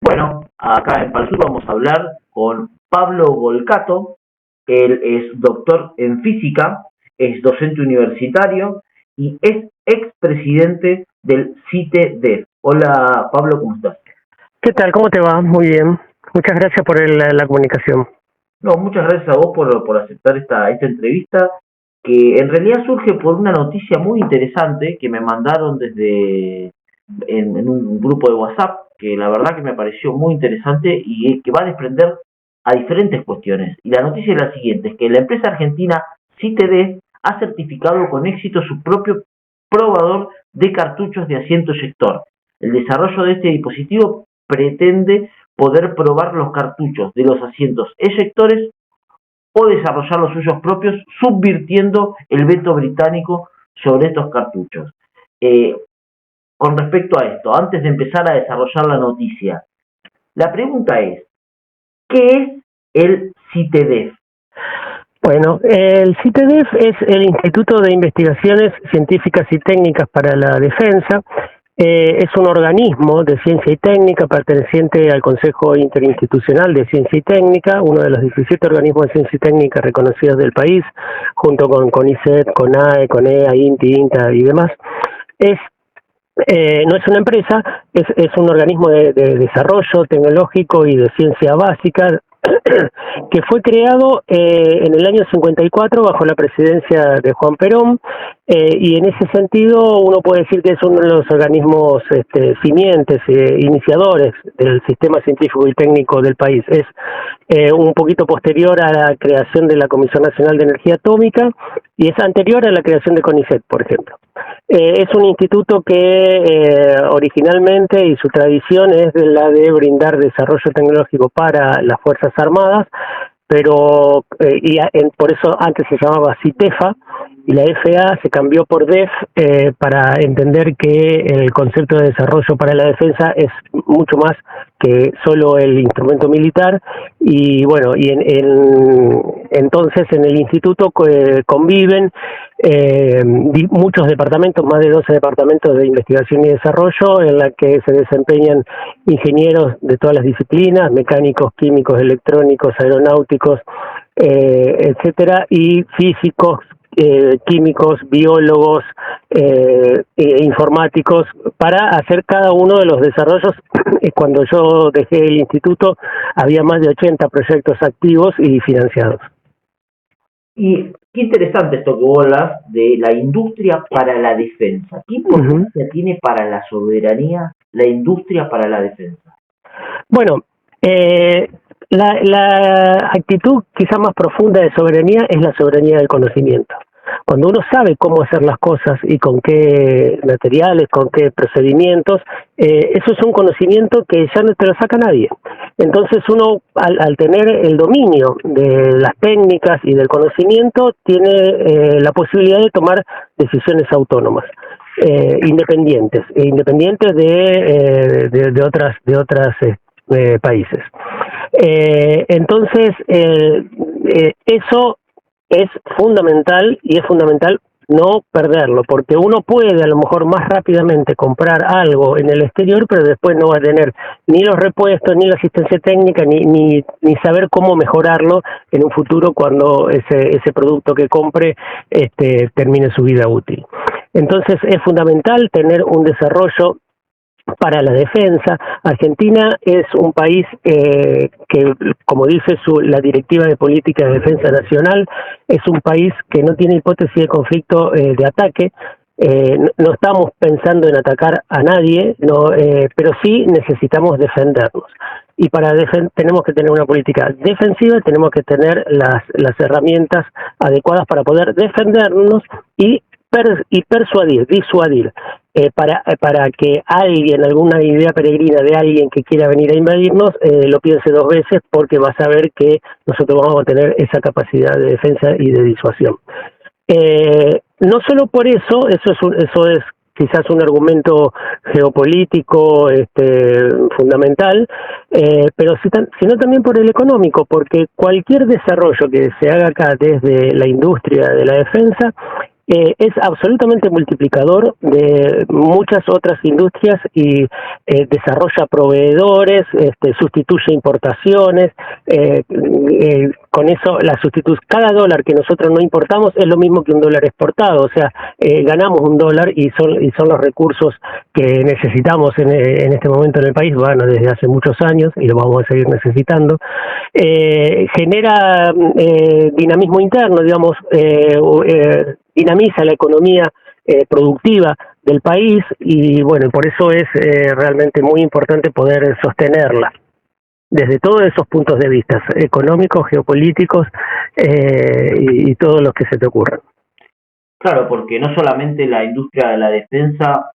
Bueno, acá en Palsur vamos a hablar con Pablo Golcato. Él es doctor en física, es docente universitario y es expresidente del CITEDEF. Hola Pablo, ¿cómo estás? ¿Qué tal? ¿Cómo te va? Muy bien. Muchas gracias por la comunicación. No, muchas gracias a vos por aceptar esta entrevista, que en realidad surge por una noticia muy interesante que me mandaron en un grupo de WhatsApp, que la verdad que me pareció muy interesante y que va a desprender a diferentes cuestiones. Y la noticia es la siguiente, es que la empresa argentina CITED ha certificado con éxito su propio probador de cartuchos de asiento eyector. El desarrollo de este dispositivo pretende poder probar los cartuchos de los asientos eyectores o desarrollar los suyos propios, subvirtiendo el veto británico sobre estos cartuchos. Con respecto a esto, antes de empezar a desarrollar la noticia, la pregunta es, ¿qué es el CITEDEF? Bueno, el CITEDEF es el Instituto de Investigaciones Científicas y Técnicas para la Defensa. Es un organismo de ciencia y técnica perteneciente al Consejo Interinstitucional de Ciencia y Técnica, uno de los 17 organismos de ciencia y técnica reconocidos del país, junto con CONICET, CONAE, CONEA, INTI, INTA y demás. No es una empresa, es un organismo de desarrollo tecnológico y de ciencia básica que fue creado en el año 54 bajo la presidencia de Juan Perón, y en ese sentido uno puede decir que es uno de los organismos simientes, iniciadores del sistema científico y técnico del país. Es un poquito posterior a la creación de la Comisión Nacional de Energía Atómica y es anterior a la creación de CONICET, por ejemplo. Es un instituto que originalmente, y su tradición es la de brindar desarrollo tecnológico para las Fuerzas Armadas, pero por eso antes se llamaba CITEFA, y la FA se cambió por DEF para entender que el concepto de desarrollo para la defensa es mucho más que solo el instrumento militar. Y bueno, entonces en el instituto conviven muchos departamentos, más de 12 departamentos de investigación y desarrollo, en la que se desempeñan ingenieros de todas las disciplinas, mecánicos, químicos, electrónicos, aeronáuticos, etcétera, y físicos, químicos, biólogos, informáticos, para hacer cada uno de los desarrollos. Cuando yo dejé el instituto había más de 80 proyectos activos y financiados. Y qué interesante esto que vos hablas de la industria para la defensa. ¿Qué importancia tiene para la soberanía la industria para la defensa? Bueno, la actitud quizá más profunda de soberanía es la soberanía del conocimiento. Cuando uno sabe cómo hacer las cosas y con qué materiales, con qué procedimientos, eso es un conocimiento que ya no te lo saca nadie. Entonces uno, al tener el dominio de las técnicas y del conocimiento, tiene la posibilidad de tomar decisiones autónomas, independientes de otras países. Entonces, eso es fundamental, y es fundamental no perderlo, porque uno puede a lo mejor más rápidamente comprar algo en el exterior, pero después no va a tener ni los repuestos, ni la asistencia técnica, ni saber cómo mejorarlo en un futuro cuando ese producto que compre termine su vida útil. Entonces es fundamental tener un desarrollo para la defensa. Argentina es un país que, como dice la Directiva de Política de Defensa Nacional, es un país que no tiene hipótesis de conflicto de ataque. No estamos pensando en atacar a nadie, pero sí necesitamos defendernos. Y para tenemos que tener una política defensiva, tenemos que tener las herramientas adecuadas para poder defendernos y disuadir, para que alguien, alguna idea peregrina de alguien que quiera venir a invadirnos, lo piense dos veces, porque va a saber que nosotros vamos a tener esa capacidad de defensa y de disuasión. No solo por eso es quizás un argumento geopolítico fundamental, pero sino también por el económico, porque cualquier desarrollo que se haga acá desde la industria de la defensa es absolutamente multiplicador de muchas otras industrias y desarrolla proveedores, sustituye importaciones, con eso cada dólar que nosotros no importamos es lo mismo que un dólar exportado, o sea, ganamos un dólar y son los recursos que necesitamos en este momento en el país, bueno, desde hace muchos años y lo vamos a seguir necesitando. Genera dinamismo interno, digamos, dinamiza la economía productiva del país y bueno, por eso es realmente muy importante poder sostenerla desde todos esos puntos de vista, económicos, geopolíticos y todos los que se te ocurran. Claro, porque no solamente la industria de la defensa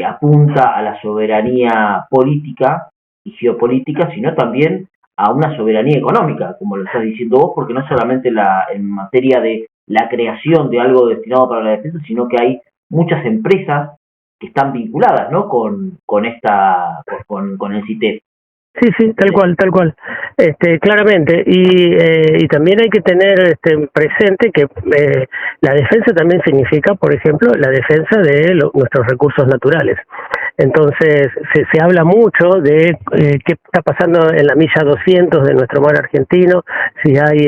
apunta a la soberanía política y geopolítica, sino también a una soberanía económica, como lo estás diciendo vos, porque no solamente en materia de la creación de algo destinado para la defensa, sino que hay muchas empresas que están vinculadas, ¿no? con el CITES. Sí, tal cual, claramente. Y también hay que tener presente que la defensa también significa, por ejemplo, la defensa de nuestros recursos naturales. Entonces, se habla mucho de qué está pasando en la milla 200 de nuestro mar argentino, si hay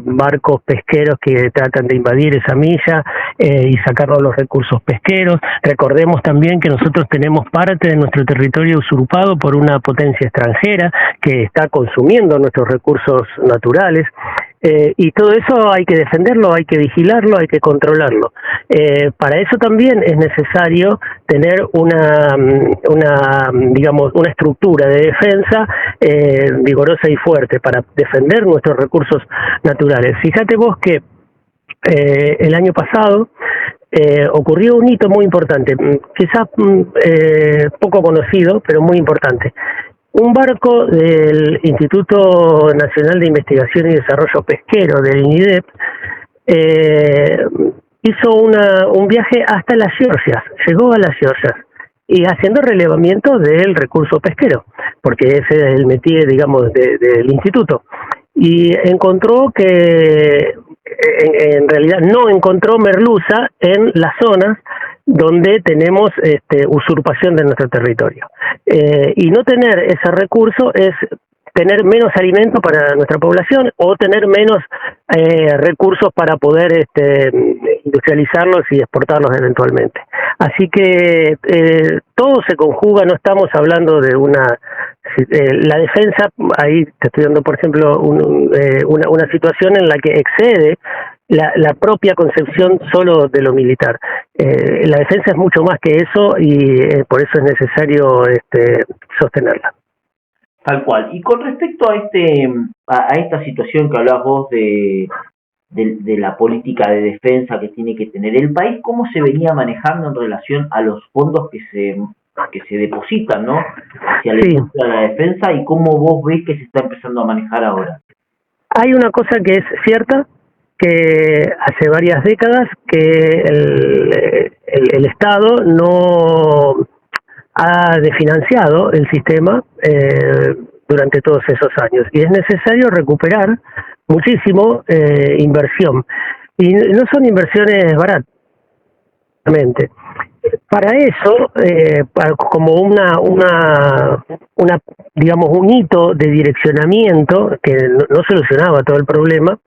barcos pesqueros que tratan de invadir esa milla y sacarnos los recursos pesqueros. Recordemos también que nosotros tenemos parte de nuestro territorio usurpado por una potencia extranjera que está consumiendo nuestros recursos naturales. Y todo eso hay que defenderlo, hay que vigilarlo, hay que controlarlo. Para eso también es necesario tener una estructura de defensa vigorosa y fuerte para defender nuestros recursos naturales. Fíjate vos que el año pasado ocurrió un hito muy importante, quizás poco conocido, pero muy importante. Un barco del Instituto Nacional de Investigación y Desarrollo Pesquero, del INIDEP, hizo un viaje hasta las Georgias, llegó a las Georgias, y haciendo relevamiento del recurso pesquero, porque ese es el métier, digamos, del instituto. Y encontró que, en realidad, no encontró merluza en las zonas donde tenemos usurpación de nuestro territorio. Y no tener ese recurso es tener menos alimento para nuestra población o tener menos recursos para poder industrializarlos y exportarlos eventualmente. Así que todo se conjuga, no estamos hablando de la defensa, ahí te estoy dando, por ejemplo, una situación en la que excede la propia concepción solo de lo militar. La defensa es mucho más que eso y por eso es necesario sostenerla. Tal cual. Y con respecto a esta situación que hablabas vos de la política de defensa que tiene que tener el país, ¿cómo se venía manejando en relación a los fondos que se depositan, ¿no? Hacia la industria de la defensa, y cómo vos ves que se está empezando a manejar ahora? Hay una cosa que es cierta, que hace varias décadas que el Estado no ha desfinanciado el sistema durante todos esos años y es necesario recuperar muchísimo inversión, y no son inversiones baratas. Para eso, como digamos, un hito de direccionamiento que no solucionaba todo el problema,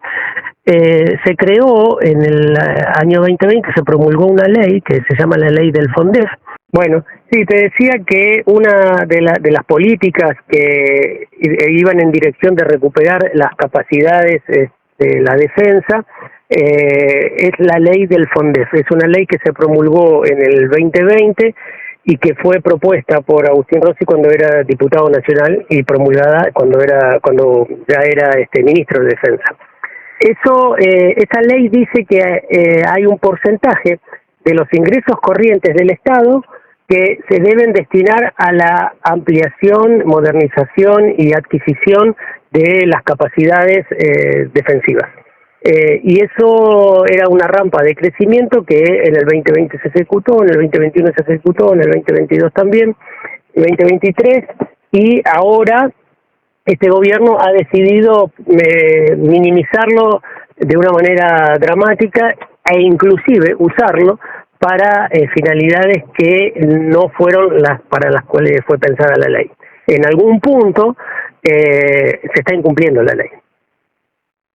se creó en el año 2020, se promulgó una ley que se llama la ley del FONDEF. Bueno, sí, te decía que una de las políticas que iban en dirección de recuperar las capacidades de la defensa es la ley del FONDEF. Es una ley que se promulgó en el 2020 y que fue propuesta por Agustín Rossi cuando era diputado nacional y promulgada cuando ya era ministro de Defensa. Esa ley dice que hay un porcentaje de los ingresos corrientes del Estado que se deben destinar a la ampliación, modernización y adquisición de las capacidades defensivas. Y eso era una rampa de crecimiento que en el 2020 se ejecutó, en el 2021 se ejecutó, en el 2022 también, en el 2023, y ahora este gobierno ha decidido minimizarlo de una manera dramática e inclusive usarlo para finalidades que no fueron las para las cuales fue pensada la ley. En algún punto se está incumpliendo la ley.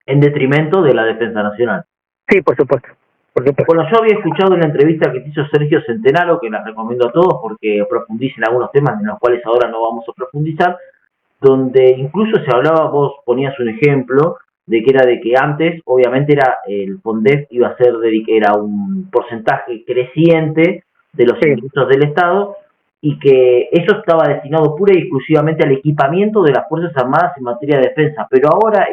En detrimento de la defensa nacional. Sí, por supuesto. Bueno, yo había escuchado una entrevista que te hizo Sergio Centenaro, que la recomiendo a todos porque profundiza en algunos temas en los cuales ahora no vamos a profundizar, donde incluso se hablaba, vos ponías un ejemplo, de que era de que antes, obviamente, era el FONDEF iba a ser era un porcentaje creciente de los ingresos del Estado, y que eso estaba destinado pura y exclusivamente al equipamiento de las Fuerzas Armadas en materia de defensa, pero ahora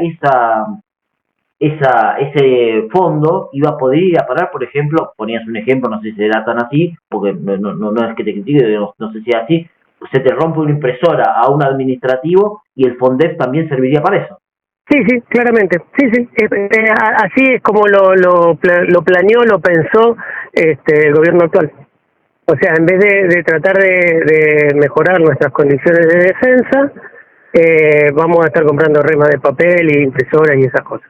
ese fondo iba a poder ir a parar, por ejemplo, ponías un ejemplo, no sé si será tan así, porque no es que te critique, no sé si es así, se te rompe una impresora a un administrativo y el FONDEF también serviría para eso. Sí, claramente, sí, así es como lo planeó, lo pensó el gobierno actual. O sea, en vez de tratar de mejorar nuestras condiciones de defensa, vamos a estar comprando remas de papel y impresoras y esas cosas.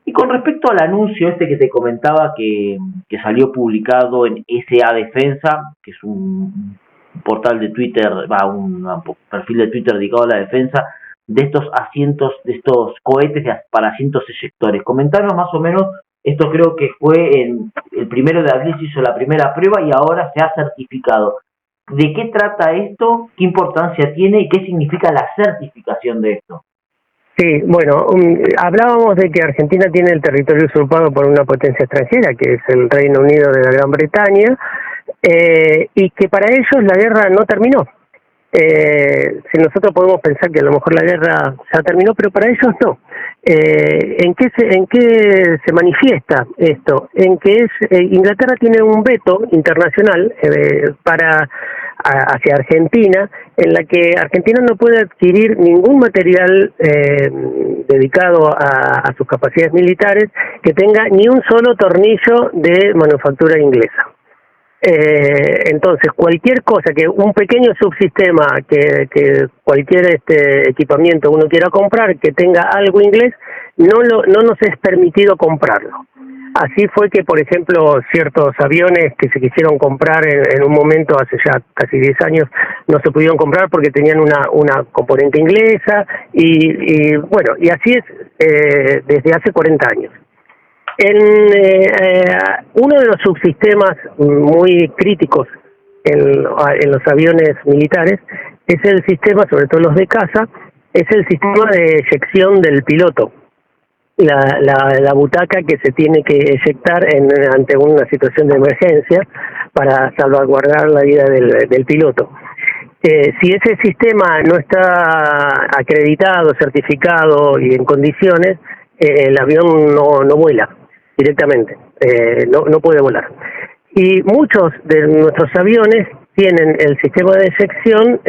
Y con respecto al anuncio que te comentaba que salió publicado en SA Defensa, que es un portal de Twitter, un perfil de Twitter dedicado a la defensa, de estos asientos, de estos cohetes para asientos eyectores. Comentanos más o menos, esto creo que fue el 1 de abril se hizo la primera prueba y ahora se ha certificado. ¿De qué trata esto? ¿Qué importancia tiene? ¿Y qué significa la certificación de esto? Sí, bueno, hablábamos de que Argentina tiene el territorio usurpado por una potencia extranjera, que es el Reino Unido de la Gran Bretaña, y que para ellos la guerra no terminó. Si nosotros podemos pensar que a lo mejor la guerra ya terminó, pero para ellos no. ¿En qué se manifiesta esto? En que Inglaterra tiene un veto internacional hacia Argentina, en la que Argentina no puede adquirir ningún material dedicado a sus capacidades militares que tenga ni un solo tornillo de manufactura inglesa. Entonces, cualquier cosa, que un pequeño subsistema, que cualquier equipamiento uno quiera comprar, que tenga algo inglés, no nos es permitido comprarlo. Así fue que, por ejemplo, ciertos aviones que se quisieron comprar en un momento, hace ya casi 10 años, no se pudieron comprar porque tenían una componente inglesa, y bueno, y así es desde hace 40 años. Uno de los subsistemas muy críticos en los aviones militares es el sistema, sobre todo los de caza, es el sistema de eyección del piloto. La butaca que se tiene que eyectar ante una situación de emergencia para salvaguardar la vida del piloto. Si ese sistema no está acreditado, certificado y en condiciones, el avión no vuela directamente, no puede volar. Y muchos de nuestros aviones tienen el sistema de eyección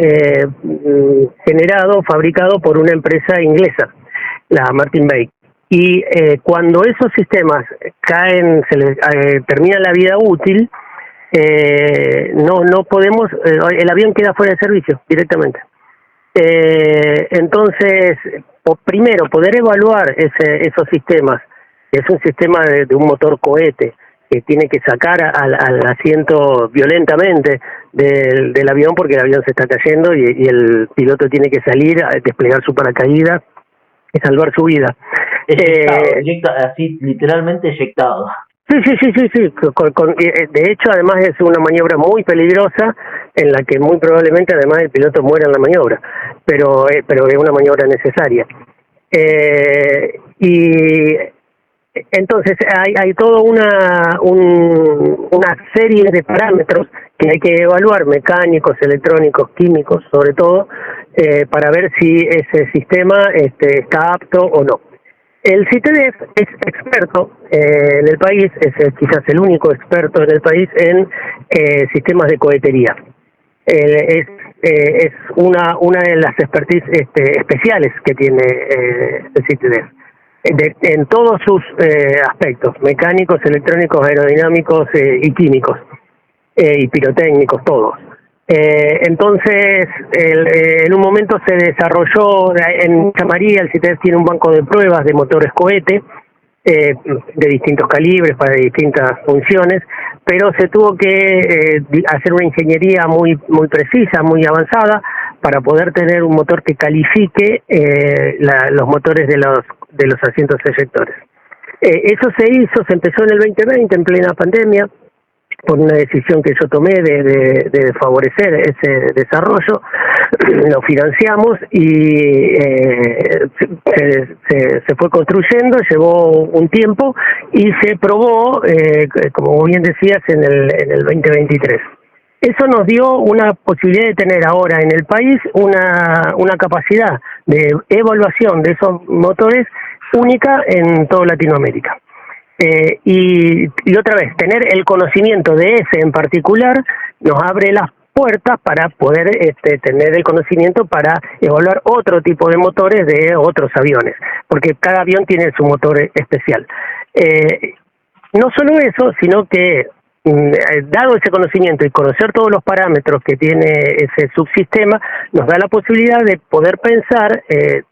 fabricado por una empresa inglesa, la Martin Bay. Y cuando esos sistemas caen, termina la vida útil, no podemos, el avión queda fuera de servicio directamente. Entonces, primero, poder evaluar esos sistemas. Es un sistema de un motor cohete que tiene que sacar al asiento violentamente del avión porque el avión se está cayendo y el piloto tiene que salir a desplegar su paracaídas y salvar su vida. Así, literalmente eyectado. Sí. De hecho, además es una maniobra muy peligrosa en la que muy probablemente además el piloto muera en la maniobra, pero es una maniobra necesaria. Y entonces hay toda una serie de parámetros que hay que evaluar, mecánicos, electrónicos, químicos, sobre todo, para ver si ese sistema está apto o no. El CITEDEF es experto en el país, es quizás el único experto en el país en sistemas de cohetería. Es una de las expertise especiales que tiene el CITEDEF. En todos sus aspectos, mecánicos, electrónicos, aerodinámicos y químicos, y pirotécnicos, todos. Entonces, en un momento se desarrolló en Santa María, el CITEDEF tiene un banco de pruebas de motores cohete, de distintos calibres para distintas funciones, pero se tuvo que hacer una ingeniería muy precisa, muy avanzada, para poder tener un motor que califique los motores de los asientos eyectores. Eso se empezó en el 2020, en plena pandemia, por una decisión que yo tomé de favorecer ese desarrollo. Lo financiamos y se fue construyendo, llevó un tiempo y se probó, como bien decías, en el 2023. Eso nos dio una posibilidad de tener ahora en el país una capacidad de evaluación de esos motores única en toda Latinoamérica. Y otra vez, tener el conocimiento de ese en particular nos abre las puertas para poder tener el conocimiento para evaluar otro tipo de motores de otros aviones, porque cada avión tiene su motor especial. No solo eso, sino que dado ese conocimiento y conocer todos los parámetros que tiene ese subsistema, nos da la posibilidad de poder pensar,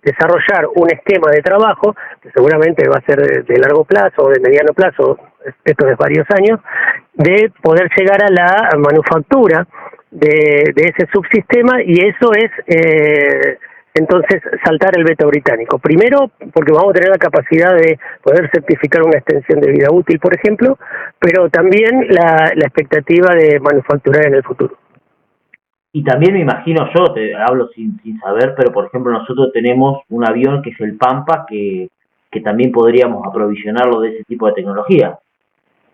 desarrollar un esquema de trabajo, que seguramente va a ser de largo plazo o de mediano plazo, esto es varios años, de poder llegar a la manufactura de ese subsistema, y eso es entonces saltar el veto británico. Primero, porque vamos a tener la capacidad de poder certificar una extensión de vida útil, por ejemplo, pero también la expectativa de manufacturar en el futuro. Y también me imagino, yo te hablo sin saber, pero por ejemplo nosotros tenemos un avión que es el Pampa, que también podríamos aprovisionarlo de ese tipo de tecnología.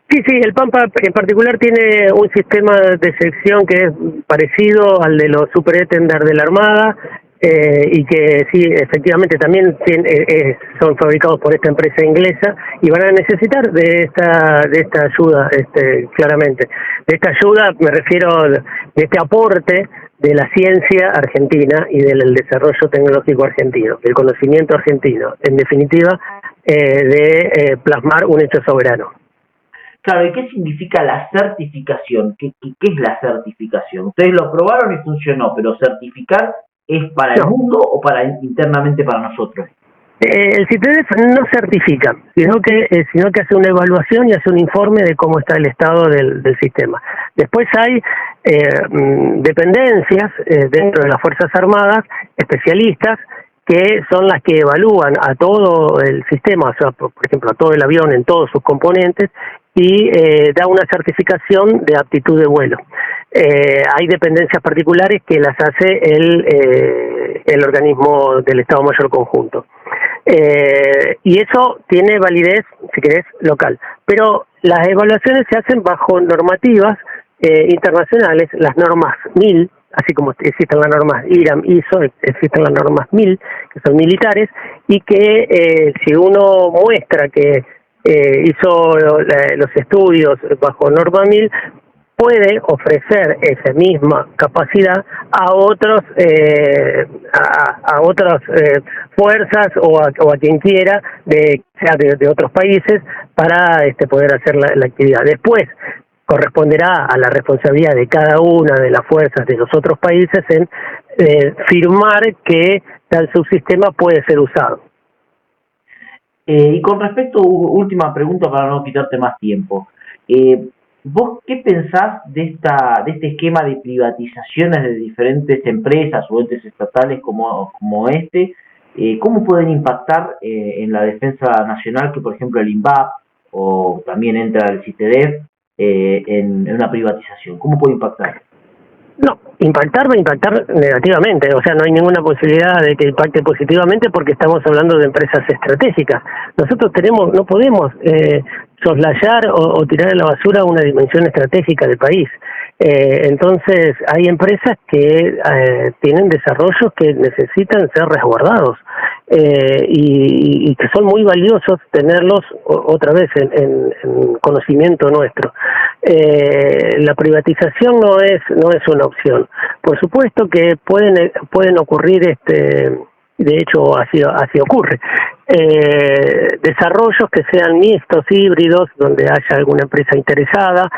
Sí, el Pampa en particular tiene un sistema de sección que es parecido al de los Super Étendard de la Armada, y que sí, efectivamente también son fabricados por esta empresa inglesa y van a necesitar de esta ayuda, claramente. De esta ayuda me refiero de este aporte de la ciencia argentina y del desarrollo tecnológico argentino, del conocimiento argentino, en definitiva, de plasmar un hecho soberano. Claro, ¿y qué significa la certificación? ¿Qué es la certificación? Ustedes lo probaron y funcionó, pero certificar ¿es para el mundo o internamente para nosotros? El CITEDEF no certifica, sino que hace una evaluación y hace un informe de cómo está el estado del sistema. Después hay dependencias dentro de las Fuerzas Armadas, especialistas, que son las que evalúan a todo el sistema, o sea, por ejemplo, a todo el avión en todos sus componentes, y da una certificación de aptitud de vuelo. Hay dependencias particulares que las hace el organismo del Estado Mayor Conjunto. Y eso tiene validez, si querés, local. Pero las evaluaciones se hacen bajo normativas internacionales, las normas 1000, así como existen las normas IRAM, ISO, existen las normas 1000, que son militares, y que si uno muestra que hizo los estudios bajo norma 1000, puede ofrecer esa misma capacidad a otros a otras fuerzas o a quien quiera sea de otros países para poder hacer la actividad. Después corresponderá a la responsabilidad de cada una de las fuerzas de los otros países en firmar que tal subsistema puede ser usado. Y con respecto, última pregunta para no quitarte más tiempo. ¿Vos qué pensás de este esquema de privatizaciones de diferentes empresas o entes estatales como este? ¿Cómo pueden impactar en la defensa nacional que, por ejemplo, el INVAP o también entra el CITEDEF en una privatización? ¿Cómo puede impactar? No, va a impactar negativamente, o sea, no hay ninguna posibilidad de que impacte positivamente porque estamos hablando de empresas estratégicas. Nosotros no podemos soslayar o tirar a la basura una dimensión estratégica del país. Entonces, hay empresas que tienen desarrollos que necesitan ser resguardados y que son muy valiosos tenerlos otra vez en conocimiento nuestro. La privatización no es una opción. Por supuesto que pueden ocurrir de hecho así ocurre, desarrollos que sean mixtos, híbridos, donde haya alguna empresa interesada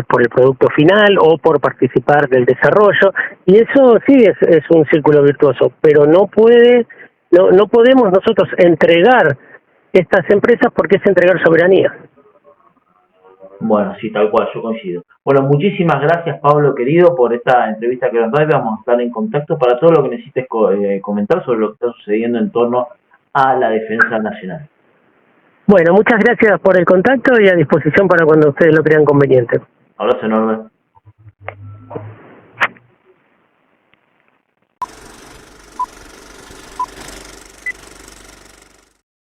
por el producto final o por participar del desarrollo, y eso sí es un círculo virtuoso, pero no podemos nosotros entregar estas empresas porque es entregar soberanía. Bueno, sí, tal cual, yo coincido. Bueno, muchísimas gracias, Pablo, querido, por esta entrevista que nos das. Vamos a estar en contacto para todo lo que necesites comentar sobre lo que está sucediendo en torno a la defensa nacional. Bueno, muchas gracias por el contacto y a disposición para cuando ustedes lo crean conveniente. Abrazo enorme.